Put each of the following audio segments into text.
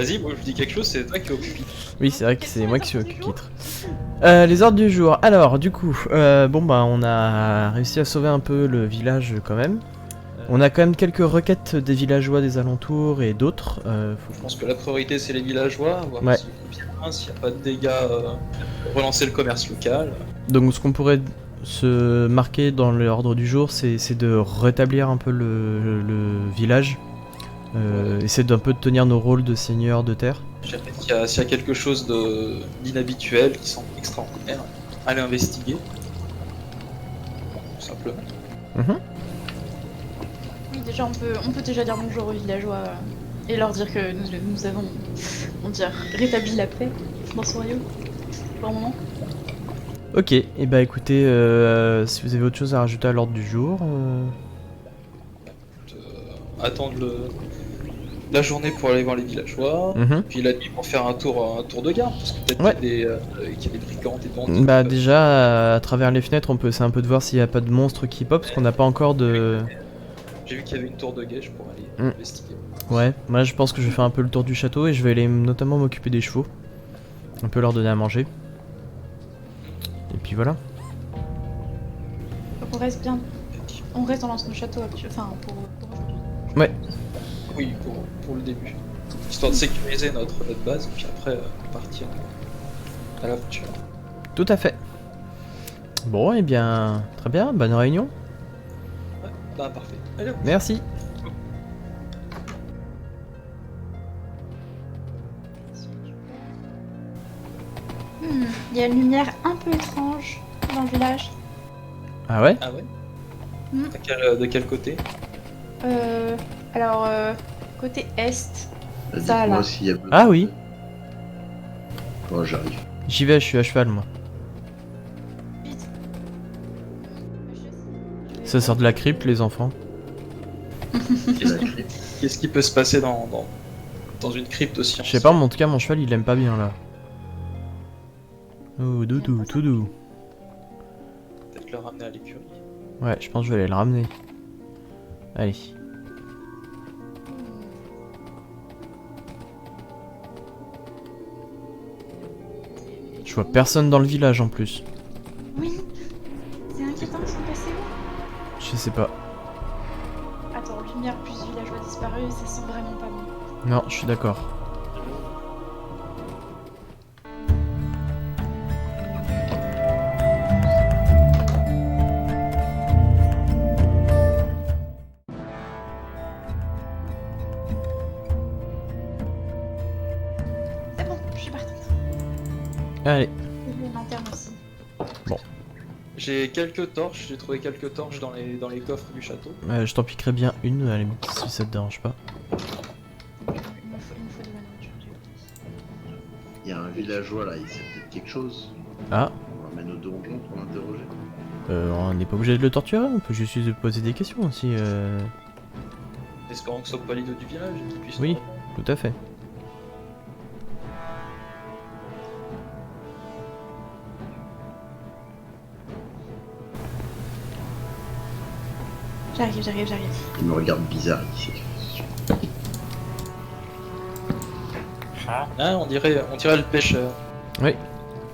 Vas-y, moi je dis quelque chose, c'est toi qui es au pupitre. Oui, c'est vrai que c'est moi qui suis au pupitre. Les ordres du jour. Alors, du coup, bon bah on a réussi à sauver un peu le village quand même. On a quand même quelques requêtes des villageois des alentours et d'autres. Je pense que la priorité c'est les villageois, voir Ouais. s'ils vont bien, s'il n'y a pas de dégâts, relancer le commerce local. Donc ce qu'on pourrait se marquer dans l'ordre du jour, c'est de rétablir un peu le village. Essayer d'un peu de tenir nos rôles de seigneurs de terre. S'il y a quelque chose d'inhabituel qui semble extraordinaire, allez investiguer. Tout simplement. Oui, déjà on peut déjà dire bonjour aux villageois et leur dire que nous avons, on dire, rétabli la paix dans ce royaume. Pour le moment. Ok, et bah écoutez, si vous avez autre chose à rajouter à l'ordre du jour. Attendre la journée pour aller voir les villageois, puis la nuit pour faire un tour de garde, parce que peut-être qu'il y a des brigands, des bandits. Bah déjà, à travers les fenêtres, on peut essayer un peu de voir s'il n'y a pas de monstres qui pop, parce qu'on n'a pas encore de... J'ai vu qu'il y avait une tour de guet, je pourrais aller investiguer. Ouais, moi je pense que je vais faire un peu le tour du château et je vais aller notamment m'occuper des chevaux. Un peu leur donner à manger. Et puis voilà. Donc on reste bien. On reste dans l'ancien château, enfin pour aujourd'hui. Ouais. Oui, pour le début. Histoire de sécuriser notre base, et puis après partir à l'aventure. Tout à fait. Bon, et bien, très bien, bonne réunion. Ouais, bah parfait. Allez, merci. Il y a une lumière un peu étrange dans le village. Ah ouais? Ah ouais? Mm. De quel côté? Alors, côté est. Ça, Dites-moi là. s'il y a besoin. Ah oui. Bon, j'arrive. J'y vais, je suis à cheval moi. Vite. Ça sort de la crypte les enfants. Qu'est-ce qui peut se passer dans une crypte aussi Je sais pas, mais en tout cas mon cheval il aime pas bien là. Oh doudou, tout doux. Peut-être le ramener à l'écurie. Ouais, je pense que je vais aller le ramener. Allez. Je vois personne dans le village en plus. Oui. C'est inquiétant, ils sont passés où? Je sais pas. Attends, lumière plus villageois disparu, ça sent vraiment pas bon. Non, je suis d'accord. C'est bon, je suis partie. Allez. Et une lanterne aussi. Bon. J'ai trouvé quelques torches dans les coffres du château. Je t'en piquerai bien une, à la limite, si ça te dérange pas. Il me faut de la nourriture. Il y a un villageois là, il sait peut-être quelque chose. Ah. On l'emmène au donjon pour l'interroger. On n'est pas obligé de le torturer, on peut juste lui poser des questions aussi. Espérons que ce soit pas l'idiot du village et qu'il puisse. Oui, nous répondre. tout à fait. J'arrive. Il me regarde bizarre ici. Ah, on dirait le pêcheur. Oui,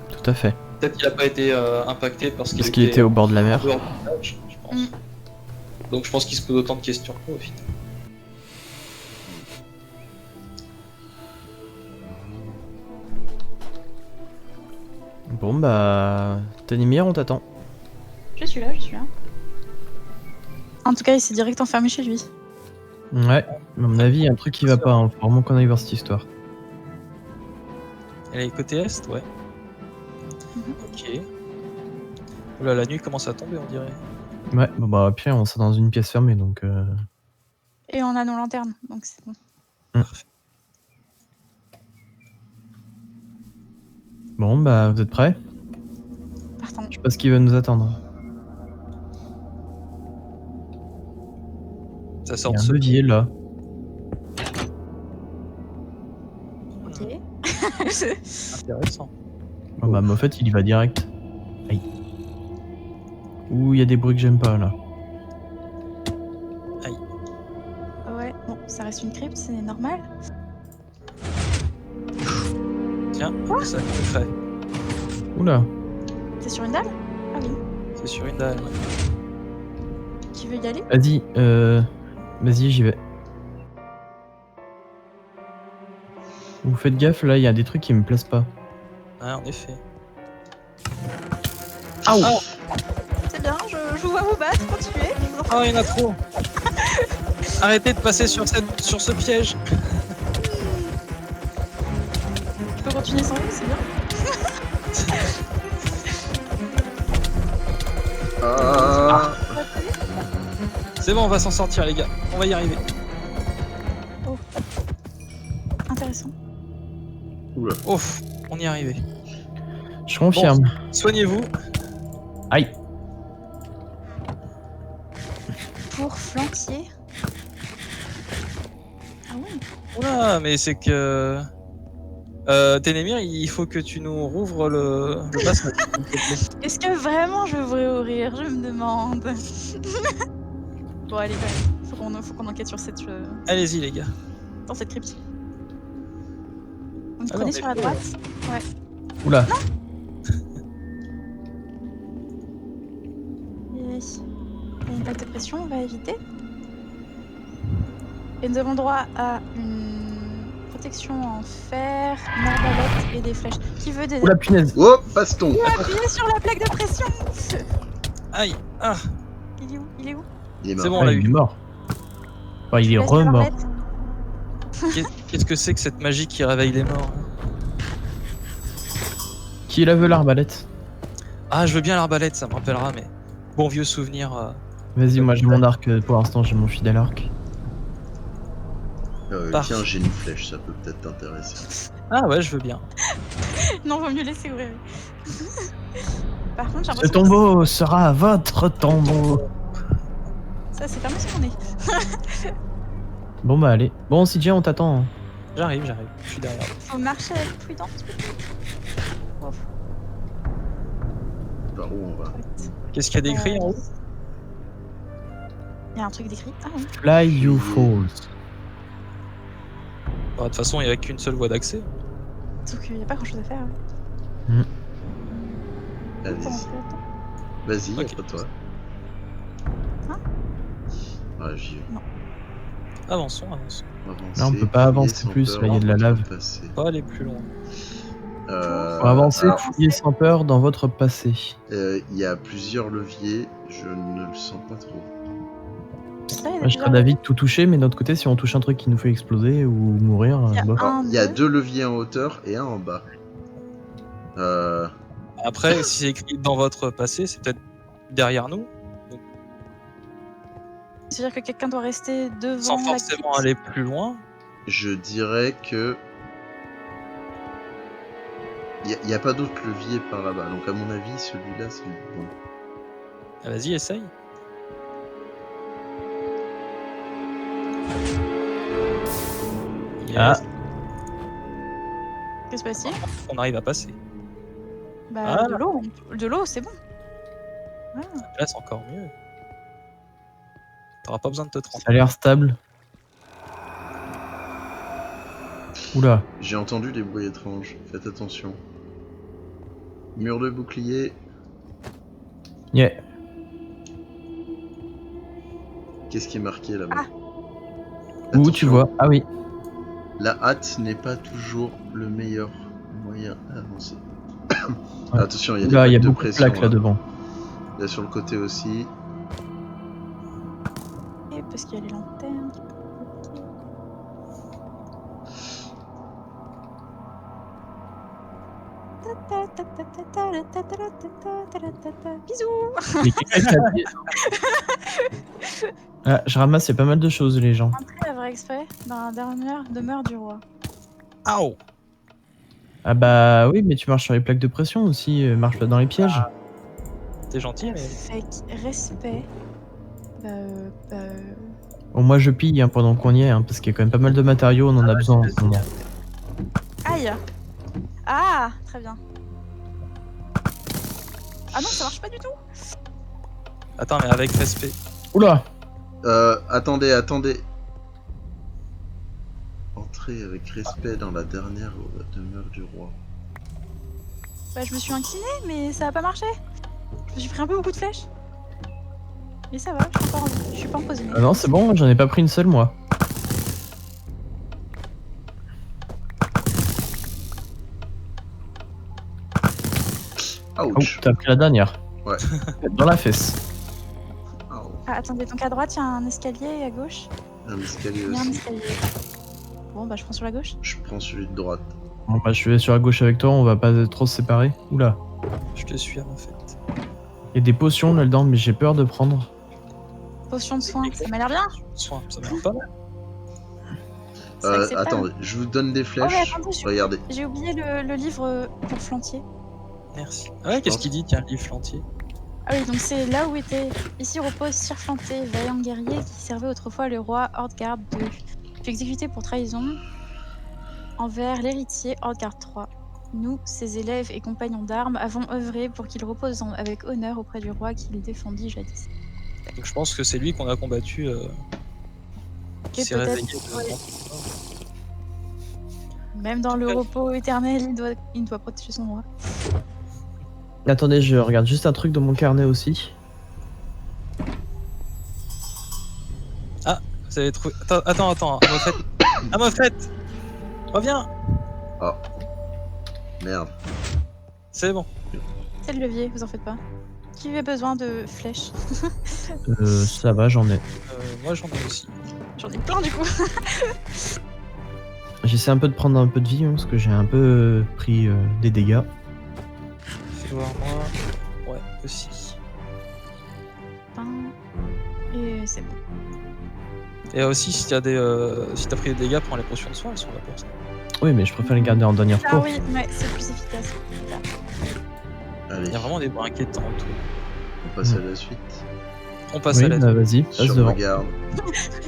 tout à fait. Peut-être qu'il a pas été impacté parce qu'il était au bord de la mer. dehors du village, je pense. Donc je pense qu'il se pose autant de questions que nous, au final. Bon bah... Tanimir, on t'attend. Je suis là. En tout cas, il s'est direct enfermé chez lui. Ouais, à mon avis, il y a un truc qui va pas, hein. Faut vraiment qu'on aille voir cette histoire. Elle est côté est, ouais. Ok. Oula, la nuit commence à tomber, on dirait. Ouais, bon bah puis on sera dans une pièce fermée donc... Et on a nos lanternes, donc c'est bon. Bon bah, vous êtes prêts? Partons. Je sais pas ce qui va nous attendre. Ça Il sort y de a un ce levier là. Ok. intéressant. Oh bah, mais en fait, il y va direct. Aïe. Ouh, il y a des bruits que j'aime pas là. Ouais, bon, ça reste une crypte, c'est normal. Tiens, ça fait. Oula. C'est sur une dalle? Ah oui. C'est sur une dalle. Qui veut y aller? Vas-y, vas-y, j'y vais. Vous faites gaffe, là, il y a des trucs qui me plaisent pas. Ouais, en effet. Ah, C'est bien, je vous vois vous battre, continuez. Ah, il y en a trop. Arrêtez de passer sur ce piège. Je peux continuer sans vous, c'est bien. Ah. C'est bon, on va s'en sortir, les gars. On va y arriver. Intéressant. Oula. Ouf, on y est arrivé. je confirme. Soignez-vous. Aïe. Pour flanquier. Ah ouais. Oula, mais c'est que... Ténémir, il faut que tu nous rouvres le passage. Est-ce que vraiment je devrais ouvrir? Je me demande. Bon, allez, quand même. Faut qu'on enquête sur cette, Allez-y, les gars. dans cette crypte. Vous me Ah non, prenez mais sur la faut- droite? Oula. Il y a une plaque de pression, on va éviter. Et nous avons droit à une protection en fer, une arbalète et des flèches. Qui veut des... Oula, punaise. Oh, baston. Appuyez sur la plaque de pression. Aïe. Ah, Il est où? Il est où? Il est mort. c'est bon, on Ah, l'a il est eu. mort. Enfin, il est Laisse remort. l'arbalète. Qu'est-ce que c'est que cette magie qui réveille les morts? Qui la veut l'arbalète? Ah, je veux bien l'arbalète, ça me rappellera, mais... Bon vieux souvenir. Vas-y, moi j'ai mon arc, pour l'instant j'ai mon fidèle arc. Parfait. Tiens, j'ai une flèche, ça peut peut-être t'intéresser. Ah ouais, je veux bien. Non, vaut mieux laisser ouvrir. Par contre, j'ai Ce l'impression tombeau sera votre tombeau. que ça c'est fermé sur mon nez. Bon bah allez. Bon, CJ, on t'attend. Hein. J'arrive, je suis derrière. Faut marcher avec prudence. Oh, Par où on va? Qu'est-ce qu'il y a d'écrit en haut? Il y a un truc décrit. Ah oui. Fly you falls. Bah, de toute façon, il n'y a qu'une seule voie d'accès. Sauf qu'il n'y a pas grand chose à faire. Hein. Faut Allez-y. rentrer là-dedans. Vas-y, Ok. après toi. Hein? Ah, j'y vais. Avançons. Avancer, Là, on peut pas fouiller avancer sans plus, peur, là, il y a de la dans lave. votre passé. Pas aller plus loin. Pour avancer, alors, fouiller sans peur dans votre passé. il y a plusieurs leviers, je ne le sens pas trop. Là, il y a Moi, je plusieurs- serais d'avis de tout toucher, mais d'un autre côté, si on touche un truc qui nous fait exploser ou mourir, Il y a bof. un, Il y a deux. deux leviers en hauteur et un en bas. Après, si c'est écrit dans votre passé, c'est peut-être derrière nous, C'est-à-dire que quelqu'un doit rester devant sans la forcément crypte. aller plus loin. Je dirais que... Il n'y a pas d'autre levier par là-bas, donc à mon avis, celui-là, c'est le bon. Ah, vas-y, essaye. Yes. Ah. Qu'est-ce qui se passe-t-il? On arrive à passer. Bah, Ah. de l'eau, c'est bon. Ah. Là, c'est encore mieux. T'auras pas besoin de te tremper. Ça a l'air stable. Oula. J'ai entendu des bruits étranges, faites attention. Mur de bouclier, Yeah. qu'est-ce qui est marqué là-bas? Où tu Attention, vois? Ah oui. La hâte n'est pas toujours le meilleur moyen d'avancer. Ouais. Attention, il y a des Là, il y a plaques de beaucoup de pression. plaques là devant. Là sur le côté aussi. Et parce qu'il y a les lanternes. Bisous. Mais quelqu'un qui a dit- Ah, je ramasse, il y a pas mal de choses, les gens. Entrez à vrai exprès dans la dernière demeure du roi. Aouh. Ah bah oui, mais tu marches sur les plaques de pression aussi, marche pas dans les pièges. T'es gentil, mais... Fait que respect. Bon, moi je pille hein, pendant qu'on y est, hein, parce qu'il y a quand même pas mal de matériaux, on en a besoin en ce moment. Aïe. Ah, très bien. Ah non, ça marche pas du tout. Attends, mais avec respect. Oula! Attendez. Entrez avec respect dans la dernière demeure du roi. Bah, je me suis inclinée, mais ça a pas marché. Je me suis pris un peu beaucoup de flèches. Mais ça va, je suis pas empoisonnée. Ah non, c'est bon, j'en ai pas pris une seule moi. Oh, Ouch. t'as pris la dernière. Ouais. Dans la fesse. Au. Ah, attendez, donc à droite, il y a un escalier et à gauche, Un escalier il y a un aussi. escalier. Bon, bah, je prends sur la gauche. Je prends celui de droite. Bon bah je vais sur la gauche avec toi, on va pas trop se séparer. Oula. Je te suis en fait. Il y a des potions là-dedans, mais j'ai peur de prendre. Potion de soin, ça m'a l'air bien. Soin, ça va pas mal. C'est acceptable. Attendez, je vous donne des flèches. Oh, mais attendez, Regardez. J'ai oublié le livre pour Flantier. Merci. Ah ouais, qu'est-ce qu'il dit, tiens, le livre Flantier? Ah oui, donc c'est là où était. Ici repose Sir Flantier, vaillant guerrier qui servait autrefois le roi Hordgard II. Fut exécuté pour trahison envers l'héritier Hordgard III. Nous, ses élèves et compagnons d'armes, avons œuvré pour qu'il repose avec honneur auprès du roi qu'il défendit jadis. Donc je pense que c'est lui qu'on a combattu. Qui Et s'est peut-être, réveillé. ouais. Même dans le repos éternel, il doit protéger son roi. Attendez, je regarde juste un truc dans mon carnet aussi. Ah, vous avez trouvé. Attends. Moffett reviens. Oh. Merde. C'est bon. C'est le levier, vous en faites pas. Qui a besoin de flèches? Ça va, j'en ai. Moi j'en ai aussi. J'en ai plein du coup. J'essaie un peu de prendre un peu de vie, hein, parce que j'ai un peu pris des dégâts. Fais voir moi. Ouais, aussi. Et c'est bon. Et aussi, si t'as pris des dégâts, prends les potions de soin, elles sont là pour ça. Oui, mais je préfère les garder en dernier Ah recours. oui, ouais, c'est plus efficace. Allez, Il y a vraiment des points inquiétants en tout. on passe à la suite. On passe Oui, à la bah vas-y, passe Sur devant. regarde.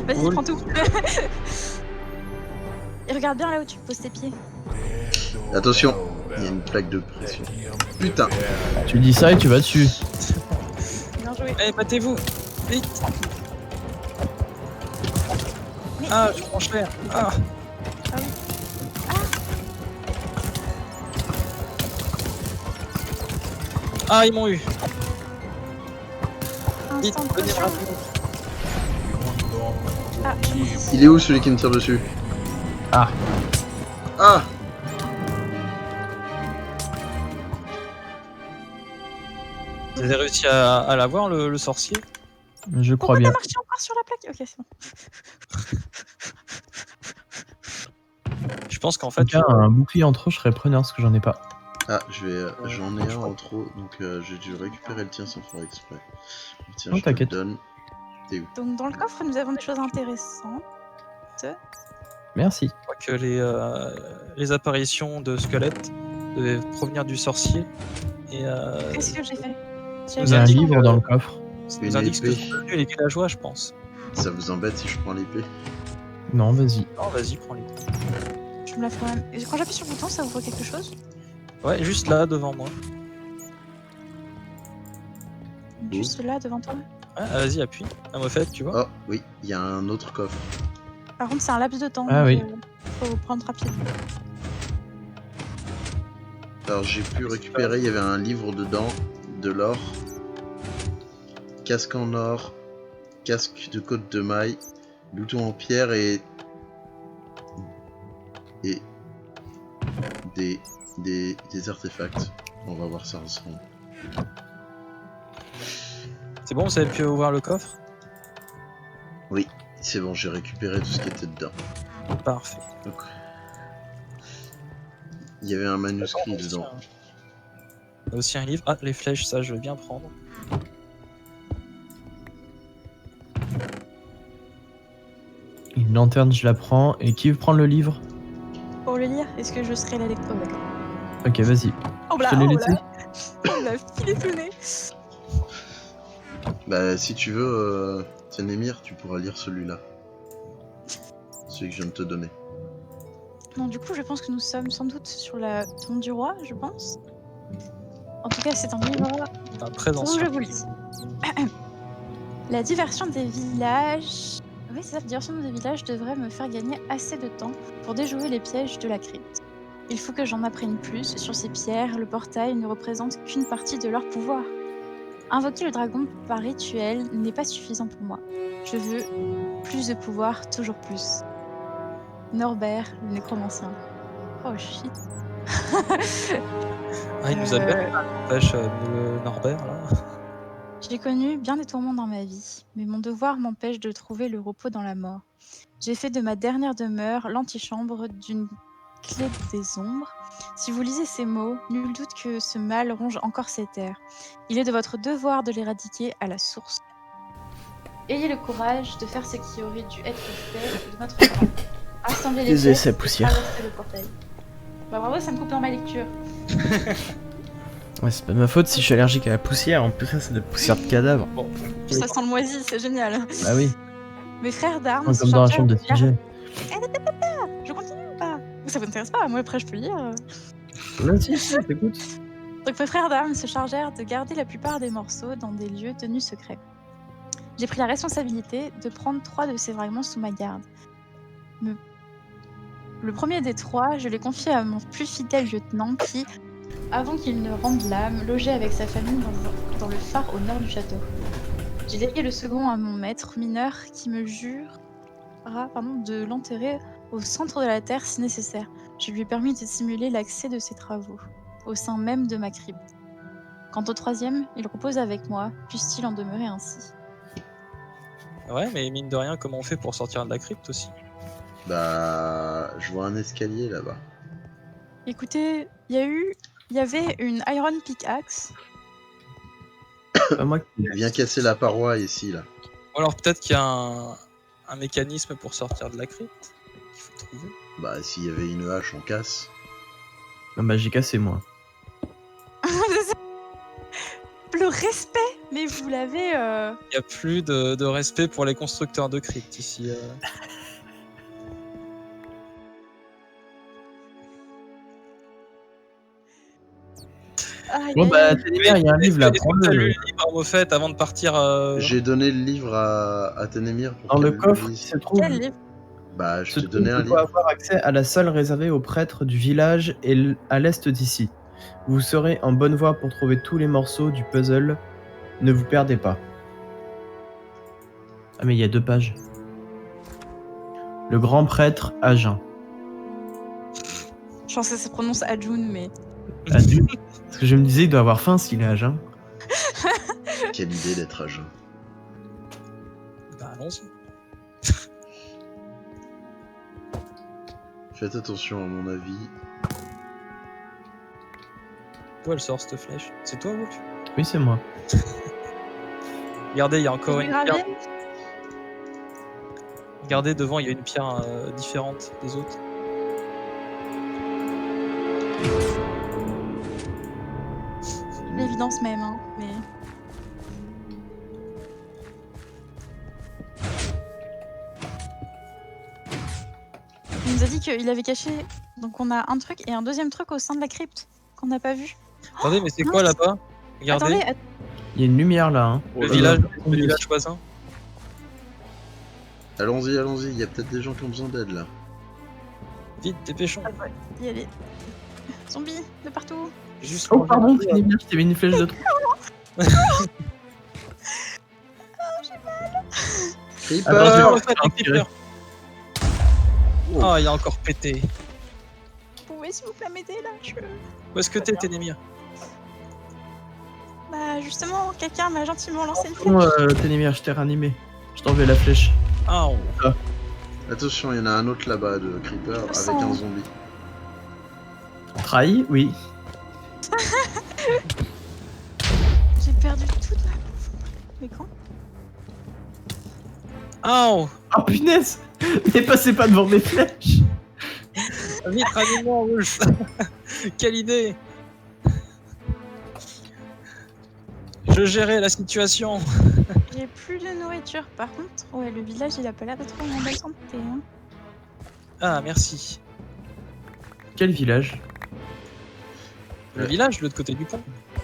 Vas-y, Cool. prends tout. Et regarde bien là où tu poses tes pieds. Attention, il y a une plaque de pression. Putain. Tu dis ça et tu vas dessus. Bien joué. Allez, battez-vous. Vite. Mais- Ah, je prends cher. Ah. Ah oui. Ah, ils m'ont eu. Vite, Instant venez me potion. rappeler. Ah, Il est où celui qui me tire dessus? Ah. Ah. Vous avez réussi à l'avoir, le sorcier? Je crois pourquoi bien. t'as marché encore sur la plaque? Ok, c'est bon. Je pense qu'en En fait, tout cas, un bouclier en trop, je serais preneur parce que j'en ai pas. Ah, j'en ai un en trop, donc j'ai dû récupérer le tien sans faire exprès. Tiens, Oh, je te le t'inquiète. donne. T'es où? Donc dans le coffre, nous avons des choses intéressantes. Merci. je crois que les apparitions de squelettes devaient provenir du sorcier. Et Qu'est-ce que j'ai fait? Nous Il y a un indique livre que- dans le coffre. ça Une nous indique ce que épée. sont devenus les villageois, je pense. Ça vous embête si je prends l'épée? Non, vas-y. Non, vas-y, prends-les. Je me la ferai même. Et quand j'appuie sur le bouton, ça ouvre quelque chose? Ouais, juste là, devant moi. Juste là, devant toi. Ouais, vas-y, appuie. Ah, Moffett, tu vois. Oh, oui, il y a un autre coffre. Par contre, c'est un laps de temps. Ah donc, oui. faut prendre rapidement. Alors j'ai pu récupérer, il y avait un livre dedans, de l'or, casque en or, casque de côte de maille, bouton en pierre et des artefacts. On va voir ça ensemble. C'est bon, vous avez pu ouvrir le coffre? Oui, c'est bon, j'ai récupéré tout ce qui était dedans. Parfait. Donc, il y avait un manuscrit dedans. Il y a aussi un livre. Ah, les flèches, ça, je veux bien prendre. Une lanterne, je la prends. Et qui veut prendre le livre? Pour le lire, est-ce que je serai la lectrice? Oh, d'accord. Ok, vas-y. Oh Je là, te l'ai oh laissé. là. On l'a filé sous le nez. Bah si tu veux, tiens Émir, tu pourras lire celui-là. Celui que je viens de te donner. Non, du coup, je pense que nous sommes sans doute sur la tombe du roi, je pense. En tout cas, c'est un livre Un très dont ancien. je vous lis. La diversion des villages. Oui, c'est ça, la diversion des villages devrait me faire gagner assez de temps pour déjouer les pièges de la crypte. Il faut que j'en apprenne plus sur ces pierres. Le portail ne représente qu'une partie de leur pouvoir. Invoquer le dragon par rituel n'est pas suffisant pour moi. Je veux plus de pouvoir, toujours plus. Norbert, le nécromancien. Oh shit. Ah, il nous a bien pêche Norbert là. J'ai connu bien des tourments dans ma vie, mais mon devoir m'empêche de trouver le repos dans la mort. J'ai fait de ma dernière demeure l'antichambre d'une clé des ombres. Si vous lisez ces mots, nul doute que ce mal ronge encore ces terres. Il est de votre devoir de l'éradiquer à la source. Ayez le courage de faire ce qui aurait dû être fait de notre temps. Rassemblez les Désolé, pièces c'est et poussière. traversez le portail. Bah bravo, ça me coupe dans ma lecture. Ouais, c'est pas de ma faute si je suis allergique à la poussière. En plus, ça, c'est de la poussière de cadavre. Bon, Ça sent le moisi, c'est génial. Bah oui. Mes frères d'armes Comme se dans la chargèrent chambre de de TJ. Je continue ou pas? Ça vous intéresse pas? Moi après je peux lire. Vas-y, t'écoutes. Donc mes frères d'armes se chargèrent de garder la plupart des morceaux dans des lieux tenus secrets. J'ai pris la responsabilité de prendre 3 de ces fragments sous ma garde. Le premier des 3, je l'ai confié à mon plus fidèle lieutenant qui, avant qu'il ne rende l'âme, logeait avec sa famille dans le phare au nord du château. J'ai légué le second à mon maître mineur qui me jurera de l'enterrer au centre de la terre si nécessaire. Je lui ai permis de simuler l'accès de ses travaux, au sein même de ma crypte. Quant au troisième, il repose avec moi, puisse-t-il en demeurer ainsi. ouais, mais mine de rien, comment on fait pour sortir de la crypte aussi? Bah, je vois un escalier là-bas. Écoutez, il y avait une Iron Pickaxe. Pas moi qui. Viens casser la paroi ici là. Ou alors peut-être qu'il y a un mécanisme pour sortir de la crypte qu'il faut trouver. Bah, s'il y avait une hache, on casse. Ah bah, j'ai cassé moi. Le respect, mais vous l'avez. Il n'y a plus de respect pour les constructeurs de cryptes ici. Aïe, Bon aïe, bah, aïe. Ténémir, il y a un livre là, Est-ce que t'as lu prends-le. le livre au fait avant de partir J'ai donné le livre à Ténémir pour Dans le qu'elle coffre qui lise. se trouve. Quel livre? Bah, je Se t'ai trouve donné un qu'on peut livre. avoir accès à la salle réservée aux prêtres du village et à l'est d'ici. Vous serez en bonne voie pour trouver tous les morceaux du puzzle. Ne vous perdez pas. Ah mais il y a 2 pages. Le grand prêtre à jeun. Je pensais que ça se prononce Ajun, mais. À jeun. Parce que je me disais, il doit avoir faim s'il est à jeun. Quelle idée d'être à jeun. Bah allons-y. Faites attention à mon avis. D'où elle sort cette flèche? C'est toi, Wolf? Oui, c'est moi. Regardez, il y a encore C'est une gravé. pierre. Regardez, devant, il y a une pierre différente des autres. L'évidence même, hein, mais. Il nous a dit qu'il avait caché. Donc on a un truc et un deuxième truc au sein de la crypte qu'on n'a pas vu. Attendez, mais c'est mince. quoi là-bas? Regardez, Attendez, Il y a une lumière là. Hein. le village voisin. Allons-y, allons-y, il y a peut-être des gens qui ont besoin d'aide là. Vite, dépêchons. il y a les zombies de partout. Juste Oh pardon, Ténémir, je t'avais une flèche de trop. Creeper Attends, refaites les creepers. Ah, il a encore pété. Vous pouvez s'il vous plaît m'aider là Où est-ce que t'es, Ténémir? Bah justement, quelqu'un m'a gentiment lancé une flèche. Bon, Ténémir, je t'ai ranimé. Je t'enlevais la flèche. Ah, Attention, il y en a un autre là-bas de Creeper avec sens. un zombie. Trahi, oui. J'ai perdu toute ma bouffe. Mais quand? oh. Oh punaise. Mais passez pas devant mes flèches. Vite, ranime-moi, Wolf. Quelle idée. Je gérais la situation. J'ai plus de nourriture. Par contre, ouais, le village il a pas l'air d'être en bonne santé. Hein. Ah, merci. Quel village? Le village, de l'autre côté du pont.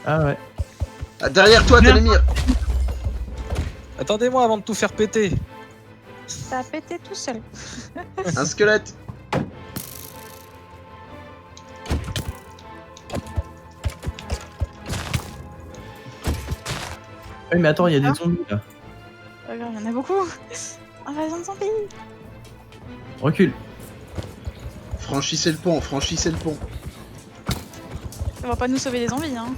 Ah ouais. Ah, derrière toi, Ténémir! Attendez-moi avant de tout faire péter. Ça a pété tout seul. Un squelette! Ouais, mais attends, il y a des zombies là. Il y en a beaucoup. Invasion de zombies. Recule. Franchissez le pont, franchissez le pont. Ça va pas nous sauver des zombies, hein.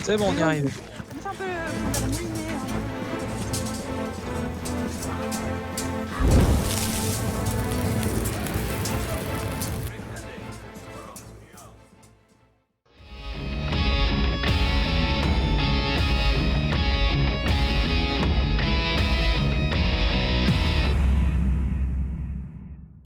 C'est bon, on y arrive. On fait un peu le moulinet.